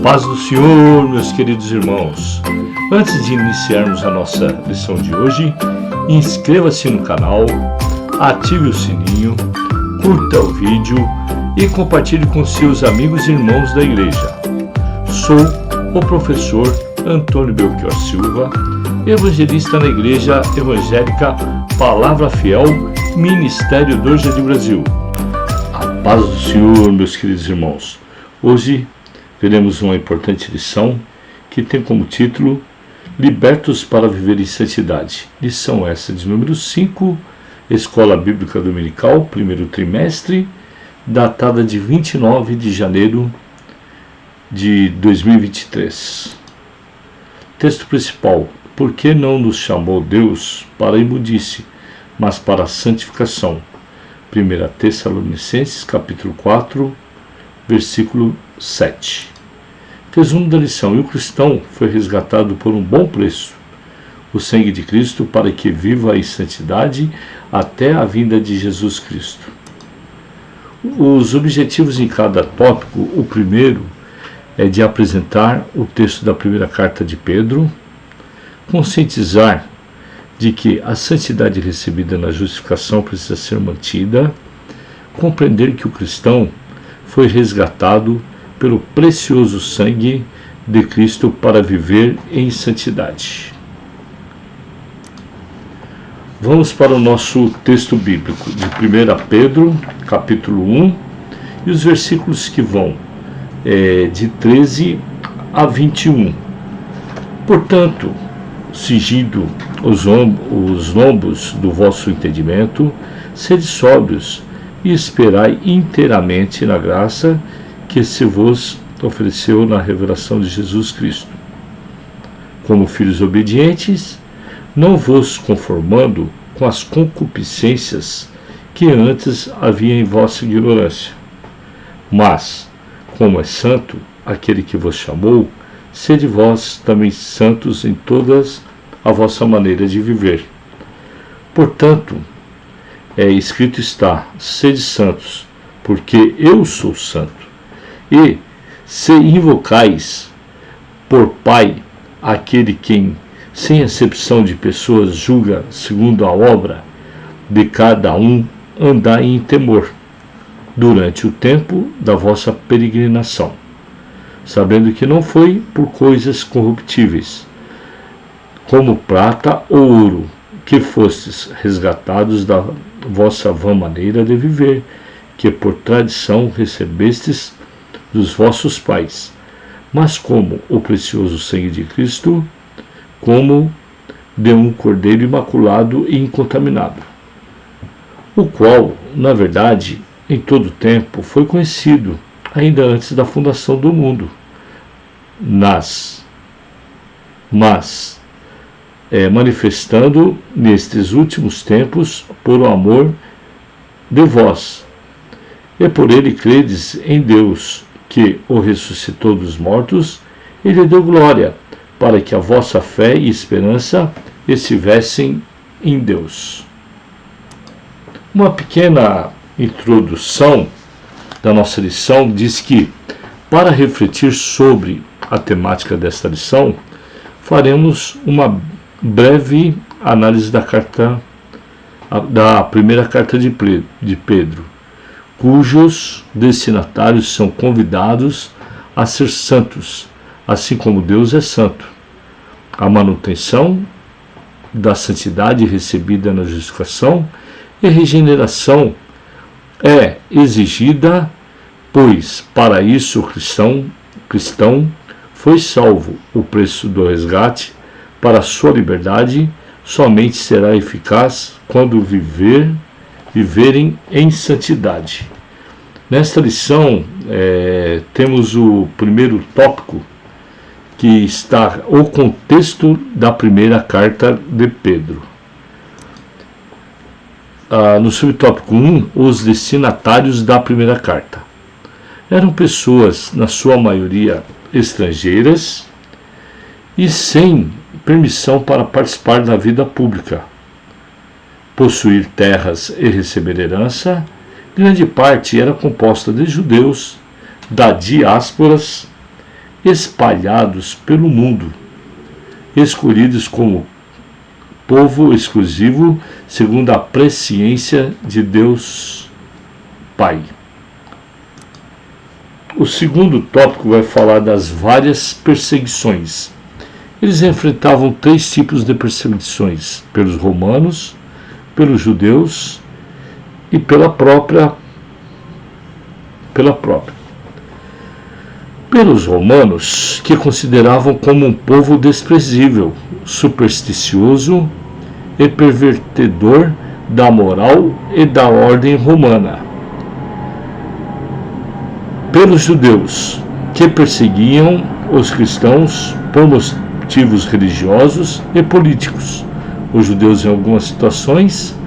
Paz do Senhor, meus queridos irmãos. Antes de iniciarmos a nossa lição de hoje, inscreva-se no canal, ative o sininho, curta o vídeo e compartilhe com seus amigos e irmãos da igreja. Sou o professor Antônio Belchior Silva, evangelista na Igreja Evangélica Palavra Fiel, Ministério do Jardim Brasil. A paz do Senhor, meus queridos irmãos. Hoje veremos uma importante lição que tem como título Libertos para Viver em Santidade. Lição essa de número 5, Escola Bíblica Dominical, primeiro trimestre, datada de 29 de janeiro de 2023. Texto principal: Por que não nos chamou Deus para a imundice, mas para a santificação? 1 Tessalonicenses, capítulo 4, versículo 7. Resumo da lição: e o cristão foi resgatado por um bom preço, o sangue de Cristo, para que viva em santidade até a vinda de Jesus Cristo. Os objetivos em cada tópico: o primeiro é de apresentar o texto da primeira carta de Pedro, conscientizar de que a santidade recebida na justificação precisa ser mantida, compreender que o cristão foi resgatado pelo precioso sangue de Cristo para viver em santidade. Vamos para o nosso texto bíblico de 1 Pedro, capítulo 1, e os versículos que vão de 13 a 21. Portanto, cingindo os lombos do vosso entendimento, sede sóbrios e esperai inteiramente na graça que se vos ofereceu na revelação de Jesus Cristo. Como filhos obedientes, não vos conformando com as concupiscências que antes havia em vossa ignorância, mas, como é santo aquele que vos chamou, sede vós também santos em todas a vossa maneira de viver. Portanto, escrito está: sede santos, porque eu sou santo. E se invocais por Pai aquele quem, sem acepção de pessoas, julga segundo a obra de cada um, andai em temor durante o tempo da vossa peregrinação, sabendo que não foi por coisas corruptíveis, como prata ou ouro, que fostes resgatados da vossa vã maneira de viver, que por tradição recebestes dos vossos pais, mas como o precioso sangue de Cristo, como de um cordeiro imaculado e incontaminado, o qual, na verdade, em todo tempo foi conhecido, ainda antes da fundação do mundo, manifestando nestes últimos tempos por amor de vós, e por ele credes em Deus, que o ressuscitou dos mortos e lhe deu glória, para que a vossa fé e esperança estivessem em Deus. Uma pequena introdução da nossa lição diz que, para refletir sobre a temática desta lição, faremos uma breve análise da primeira carta de Pedro, cujos destinatários são convidados a ser santos, assim como Deus é santo. A manutenção da santidade recebida na justificação e regeneração é exigida, pois para isso o cristão foi salvo. O preço do resgate para a sua liberdade somente será eficaz quando viverem em santidade. Nesta lição, temos o primeiro tópico, que está o contexto da primeira carta de Pedro. No subtópico 1, os destinatários da primeira carta. Eram pessoas, na sua maioria, estrangeiras e sem permissão para participar da vida pública, possuir terras e receber herança. Grande parte era composta de judeus da diásporas espalhados pelo mundo, escolhidos como povo exclusivo segundo a presciência de Deus Pai. O segundo tópico vai falar das várias perseguições. Eles enfrentavam 3 tipos de perseguições: pelos romanos, pelos judeus e pela própria. Pelos romanos, que consideravam como um povo desprezível, supersticioso e pervertedor da moral e da ordem romana. Pelos judeus, que perseguiam os cristãos por motivos religiosos e políticos. Os judeus, em algumas situações,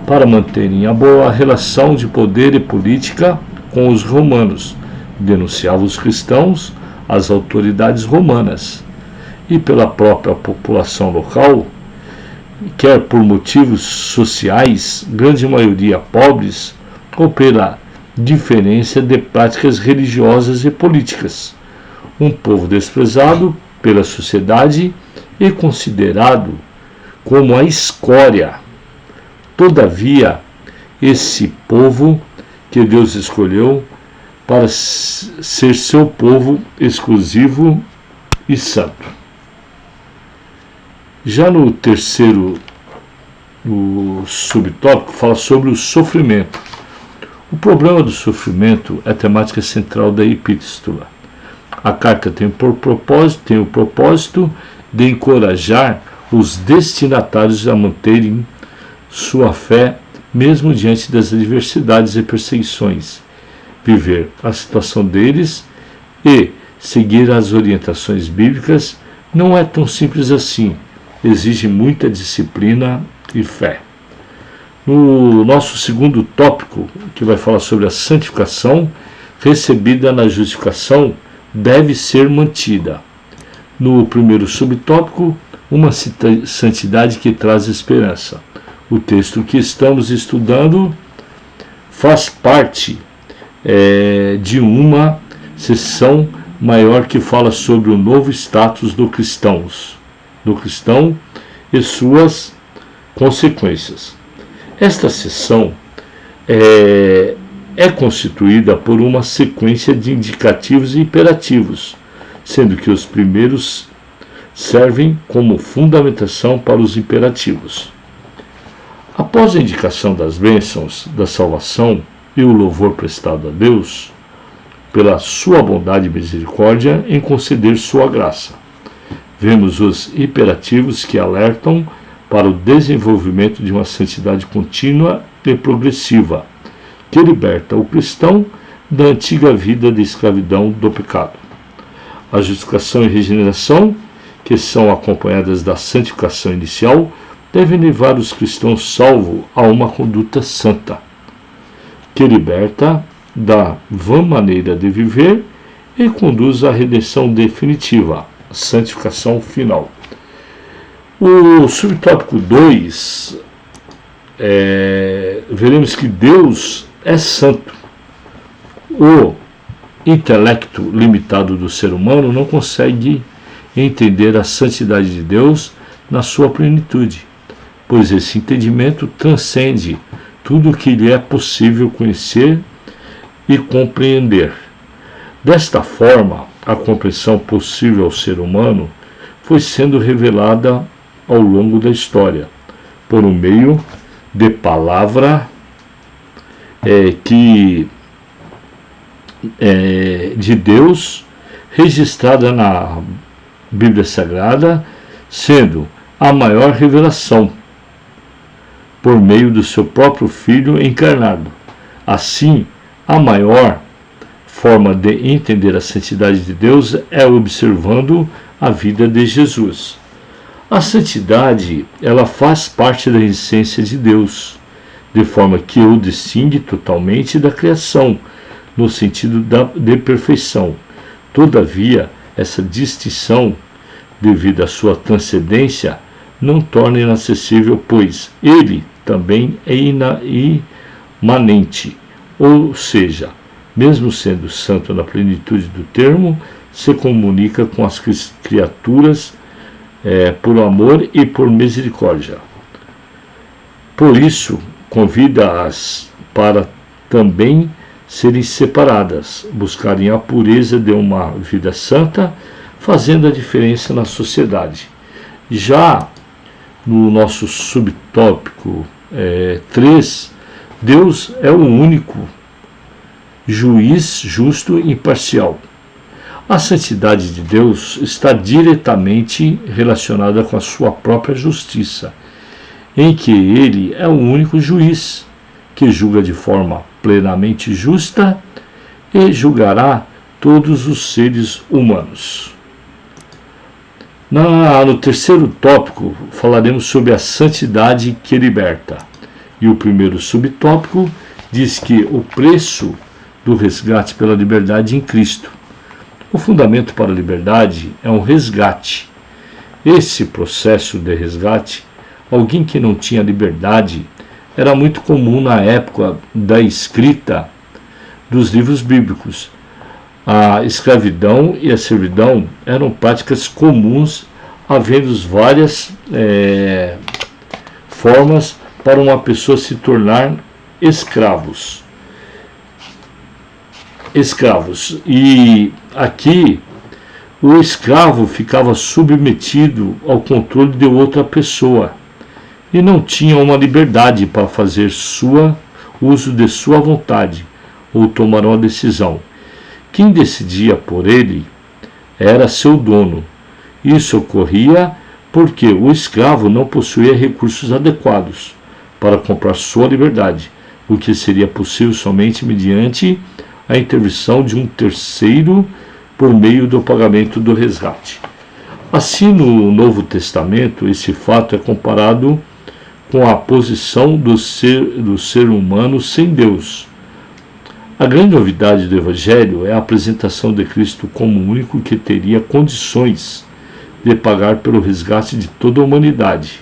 para manterem a boa relação de poder e política com os romanos, denunciavam os cristãos às autoridades romanas. E pela própria população local, quer por motivos sociais, grande maioria pobres, ou pela diferença de práticas religiosas e políticas. Um povo desprezado pela sociedade e considerado como a escória. Todavia, esse povo que Deus escolheu para ser seu povo exclusivo e santo. Já no terceiro subtópico, fala sobre o sofrimento. O problema do sofrimento é a temática central da epístola. A carta tem o propósito de encorajar os destinatários a manterem sua fé mesmo diante das adversidades e perseguições, viver a situação deles e seguir as orientações bíblicas não é tão simples assim, exige muita disciplina e fé. No nosso segundo tópico, que vai falar sobre a santificação, recebida na justificação, deve ser mantida. No primeiro subtópico, uma santidade que traz esperança. O texto que estamos estudando faz parte de uma seção maior que fala sobre o novo status do cristão e suas consequências. Esta seção é constituída por uma sequência de indicativos e imperativos, sendo que os primeiros servem como fundamentação para os imperativos. Após a indicação das bênçãos da salvação e o louvor prestado a Deus, pela sua bondade e misericórdia em conceder sua graça, vemos os imperativos que alertam para o desenvolvimento de uma santidade contínua e progressiva, que liberta o cristão da antiga vida de escravidão do pecado. A justificação e regeneração, que são acompanhadas da santificação inicial, devem levar os cristãos salvos a uma conduta santa, que liberta da vã maneira de viver e conduz à redenção definitiva, a santificação final. O subtópico 2, veremos que Deus é santo. O intelecto limitado do ser humano não consegue entender a santidade de Deus na sua plenitude, pois esse entendimento transcende tudo o que lhe é possível conhecer e compreender. Desta forma, a compreensão possível ao ser humano foi sendo revelada ao longo da história, por um meio de palavra de Deus, registrada na Bíblia Sagrada, sendo a maior revelação, por meio do seu próprio Filho encarnado. Assim, a maior forma de entender a santidade de Deus é observando a vida de Jesus. A santidade, ela faz parte da essência de Deus, de forma que o distingue totalmente da criação, no sentido de perfeição. Todavia, essa distinção, devido à sua transcendência, não torna inacessível, pois ele também é imanente, ou seja, mesmo sendo santo na plenitude do termo, se comunica com as criaturas por amor e por misericórdia. Por isso, convida-as para também serem separadas, buscarem a pureza de uma vida santa, fazendo a diferença na sociedade. Já no nosso subtópico 3, Deus é o único juiz justo e imparcial. A santidade de Deus está diretamente relacionada com a sua própria justiça, em que ele é o único juiz que julga de forma plenamente justa e julgará todos os seres humanos. No terceiro tópico, falaremos sobre a santidade que liberta. E o primeiro subtópico diz que o preço do resgate pela liberdade em Cristo. O fundamento para a liberdade é um resgate. Esse processo de resgate, alguém que não tinha liberdade, era muito comum na época da escrita dos livros bíblicos. A escravidão e a servidão eram práticas comuns, havendo várias formas para uma pessoa se tornar escravos. E aqui o escravo ficava submetido ao controle de outra pessoa e não tinha uma liberdade para fazer uso de sua vontade ou tomar uma decisão. Quem decidia por ele era seu dono. Isso ocorria porque o escravo não possuía recursos adequados para comprar sua liberdade, o que seria possível somente mediante a intervenção de um terceiro por meio do pagamento do resgate. Assim, no Novo Testamento, esse fato é comparado com a posição do ser humano sem Deus. A grande novidade do Evangelho é a apresentação de Cristo como o único que teria condições de pagar pelo resgate de toda a humanidade,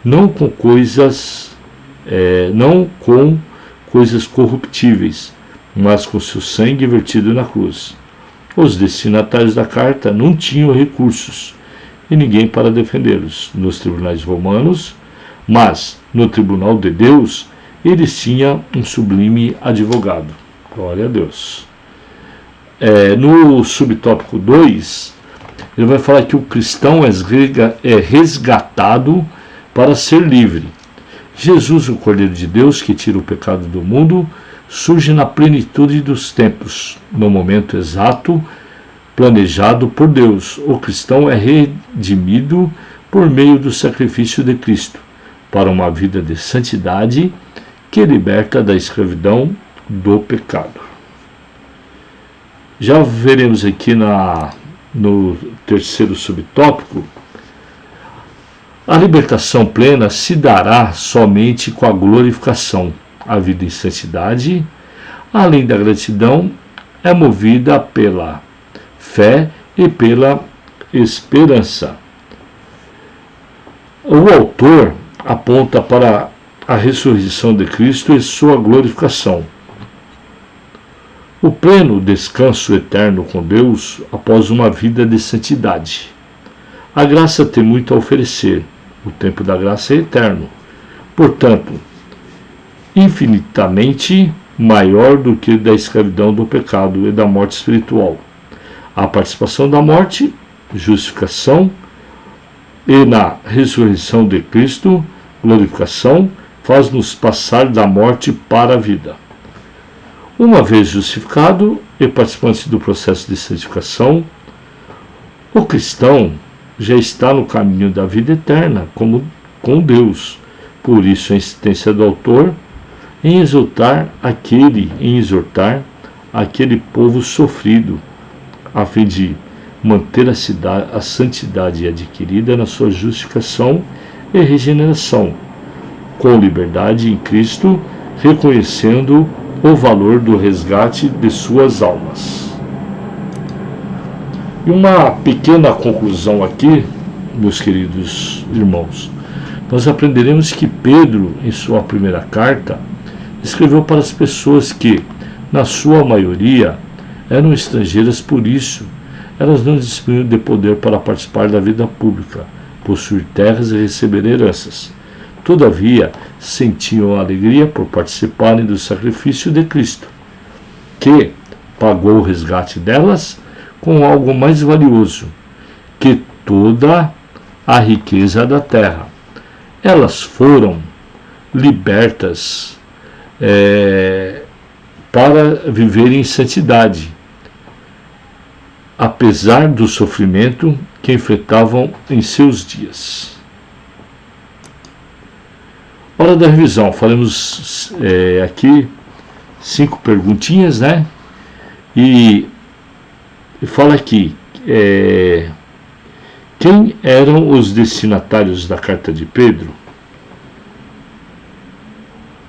não com coisas corruptíveis, mas com seu sangue vertido na cruz. Os destinatários da carta não tinham recursos e ninguém para defendê-los nos tribunais romanos, mas no tribunal de Deus eles tinham um sublime advogado. Glória a Deus. No subtópico 2, ele vai falar que o cristão é resgatado para ser livre. Jesus, o Cordeiro de Deus, que tira o pecado do mundo, surge na plenitude dos tempos, no momento exato planejado por Deus. O cristão é redimido por meio do sacrifício de Cristo para uma vida de santidade que liberta da escravidão do pecado. Já veremos aqui no terceiro subtópico, a libertação plena se dará somente com a glorificação. A vida em santidade, além da gratidão, é movida pela fé e pela esperança. O autor aponta para a ressurreição de Cristo e sua glorificação. O pleno descanso eterno com Deus após uma vida de santidade. A graça tem muito a oferecer. O tempo da graça é eterno. Portanto, infinitamente maior do que da escravidão do pecado e da morte espiritual. A participação da morte, justificação, e na ressurreição de Cristo, glorificação, faz-nos passar da morte para a vida. Uma vez justificado e participante do processo de santificação, o cristão já está no caminho da vida eterna com Deus. Por isso a insistência do autor em exortar aquele povo sofrido, a fim de manter a santidade adquirida na sua justificação e regeneração, com liberdade em Cristo, reconhecendo o valor do resgate de suas almas. E uma pequena conclusão aqui, meus queridos irmãos. Nós aprenderemos que Pedro, em sua primeira carta, escreveu para as pessoas que, na sua maioria, eram estrangeiras, por isso elas não dispunham de poder para participar da vida pública, possuir terras e receber heranças. Todavia, sentiam alegria por participarem do sacrifício de Cristo, que pagou o resgate delas com algo mais valioso que toda a riqueza da terra. Elas foram libertas para viver em santidade, apesar do sofrimento que enfrentavam em seus dias. Hora da revisão. Faremos aqui 5 perguntinhas, né? E fala aqui, quem eram os destinatários da carta de Pedro?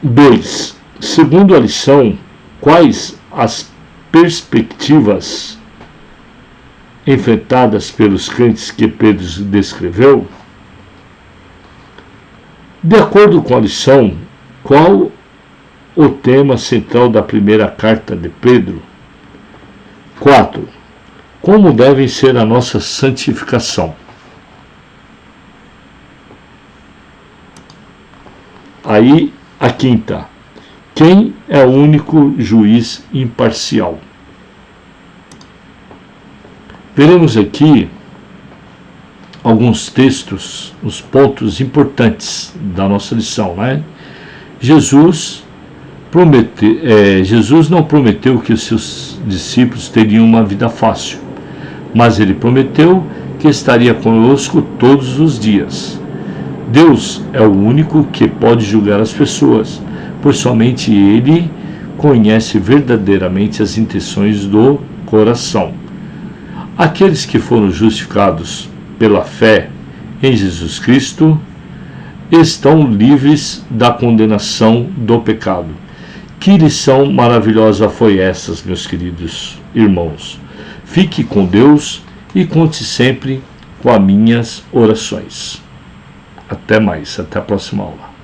2. Segundo a lição, quais as perspectivas enfrentadas pelos crentes que Pedro descreveu? De acordo com a lição, qual o tema central da primeira carta de Pedro? 4. Como deve ser a nossa santificação? Aí a 5ª. Quem é o único juiz imparcial? Veremos aqui alguns textos, os pontos importantes da nossa lição, né? Jesus não prometeu que os seus discípulos teriam uma vida fácil, mas ele prometeu que estaria conosco todos os dias. Deus é o único que pode julgar as pessoas, pois somente Ele conhece verdadeiramente as intenções do coração. Aqueles que foram justificados pela fé em Jesus Cristo estão livres da condenação do pecado. Que lição maravilhosa foi essa, meus queridos irmãos. Fique com Deus e conte sempre com as minhas orações. Até mais, até a próxima aula.